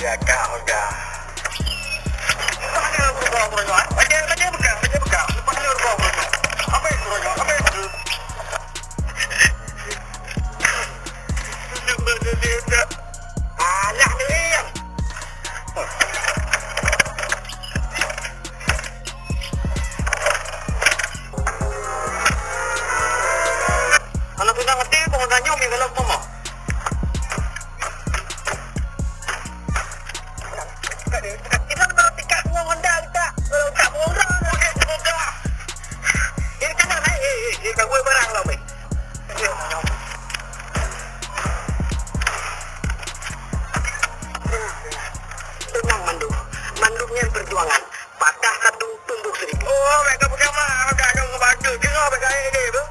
Ya kau dah. Mana aku bawa bro? Baca buka. Lepas ni aku bawa bro. Apa itu bro? Apa itu? Dia. Alah ni. Kalau sudah ngerti, penggunanya umi kalau apa mau? Kita nak tiket buang Honda kita. Kalau tak buang dah, boleh buka. Ini kan nak naik. Ini kan gue barang lah, weh. Tenang, Mandu. Mandunya perjuangan. Patah satu tumbuk sedikit. Oh, mereka punya mah. Mereka ada ngebantu. Dengar mereka ini, bro.